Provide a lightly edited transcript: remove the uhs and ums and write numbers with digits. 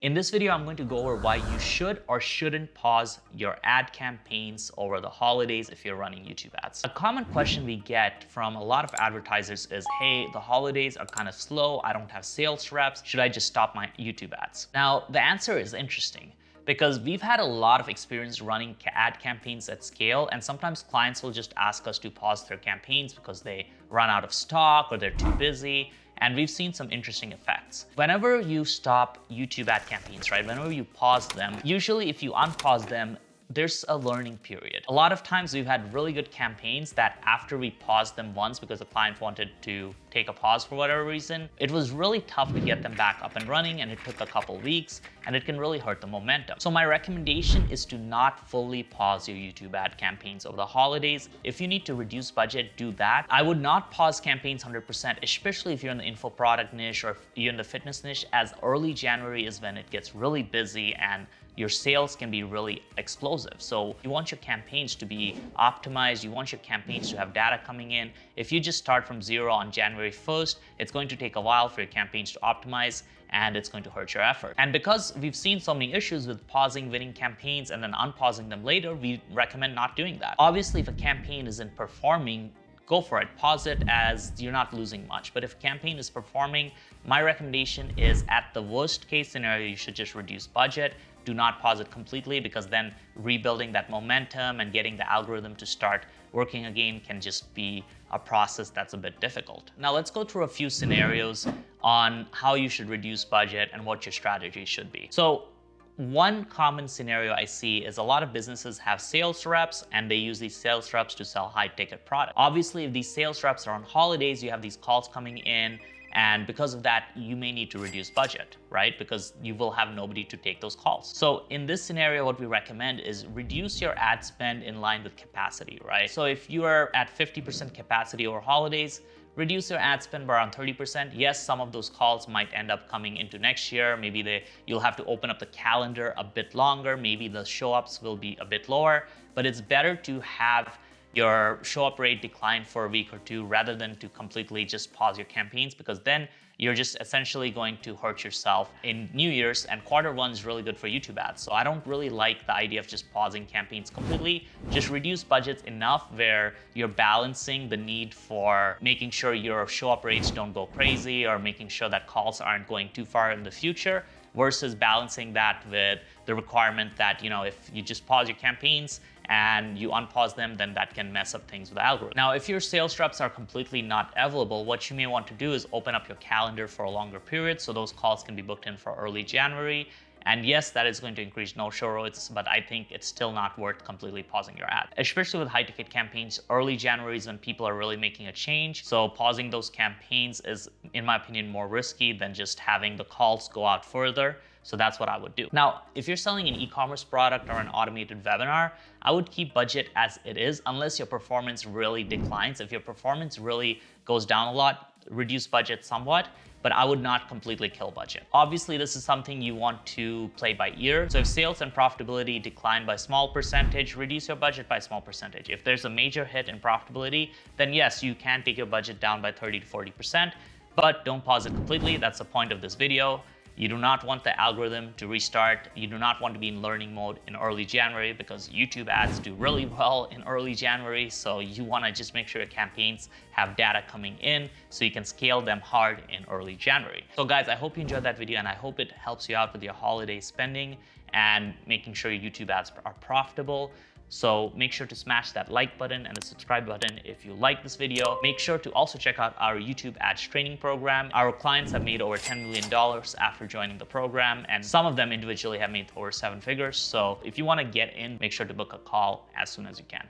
In this video, I'm going to go over why you should or shouldn't pause your ad campaigns over the holidays if you're running YouTube ads. A common question we get from a lot of advertisers is, hey, the holidays are kind of slow. I don't have sales reps. Should I just stop my YouTube ads? Now, the answer is interesting because we've had a lot of experience running ad campaigns at scale, and sometimes clients will just ask us to pause their campaigns because they run out of stock or they're too busy. And we've seen some interesting effects. Whenever you stop YouTube ad campaigns, right? Whenever you pause them, usually if you unpause them, there's a learning period. A lot of times we've had really good campaigns that after we paused them once because the client wanted to take a pause for whatever reason, it was really tough to get them back up and running, and it took a couple weeks, and it can really hurt the momentum. So my recommendation is to not fully pause your YouTube ad campaigns over the holidays. If you need to reduce budget, do that. I would not pause campaigns 100%, especially if you're in the info product niche or if you're in the fitness niche, as early January is when it gets really busy and your sales can be really explosive. So you want your campaigns to be optimized. You want your campaigns to have data coming in. If you just start from zero on January 1st, it's going to take a while for your campaigns to optimize, and it's going to hurt your effort. And because we've seen so many issues with pausing winning campaigns and then unpausing them later, we recommend not doing that. Obviously, if a campaign isn't performing, go for it. Pause it, as you're not losing much. But if a campaign is performing, my recommendation is, at the worst case scenario, you should just reduce budget. Do not pause it completely, because then rebuilding that momentum and getting the algorithm to start working again can just be a process that's a bit difficult. Now let's go through a few scenarios on how you should reduce budget and what your strategy should be. So one common scenario I see is a lot of businesses have sales reps, and they use these sales reps to sell high ticket products. Obviously, if these sales reps are on holidays, you have these calls coming in, and because of that, you may need to reduce budget, right? Because you will have nobody to take those calls. So in this scenario, what we recommend is reduce your ad spend in line with capacity, right? So if you are at 50% capacity over holidays, reduce your ad spend by around 30%. Yes, some of those calls might end up coming into next year. Maybe you'll have to open up the calendar a bit longer. Maybe the show-ups will be a bit lower, but it's better to have your show-up rate decline for a week or two rather than to completely just pause your campaigns, because then you're just essentially going to hurt yourself in New Year's, and Q1 is really good for YouTube ads. So I don't really like the idea of just pausing campaigns completely. Just reduce budgets enough where you're balancing the need for making sure your show-up rates don't go crazy, or making sure that calls aren't going too far in the future, versus balancing that with the requirement that, if you just pause your campaigns and you unpause them, then that can mess up things with the algorithm. Now, if your sales reps are completely not available, what you may want to do is open up your calendar for a longer period, so those calls can be booked in for early January. And yes, that is going to increase no-show rates, but I think it's still not worth completely pausing your ad. Especially with high-ticket campaigns, early January is when people are really making a change. So pausing those campaigns is, in my opinion, more risky than just having the calls go out further. So that's what I would do. Now, if you're selling an e-commerce product or an automated webinar, I would keep budget as it is unless your performance really declines. If your performance really goes down a lot, reduce budget somewhat, but I would not completely kill budget. Obviously, this is something you want to play by ear. So if sales and profitability decline by a small percentage, reduce your budget by a small percentage. If there's a major hit in profitability, then yes, you can take your budget down by 30 to 40%, but don't pause it completely. That's the point of this video. You do not want the algorithm to restart. You do not want to be in learning mode in early January, because YouTube ads do really well in early January. So you want to just make sure your campaigns have data coming in so you can scale them hard in early January. So guys, I hope you enjoyed that video, and I hope it helps you out with your holiday spending and making sure your YouTube ads are profitable. So make sure to smash that like button and the subscribe button if you like this video. Make sure to also check out our YouTube ads training program. Our clients have made over $10 million after joining the program, and some of them individually have made over 7 figures. So if you want to get in, make sure to book a call as soon as you can.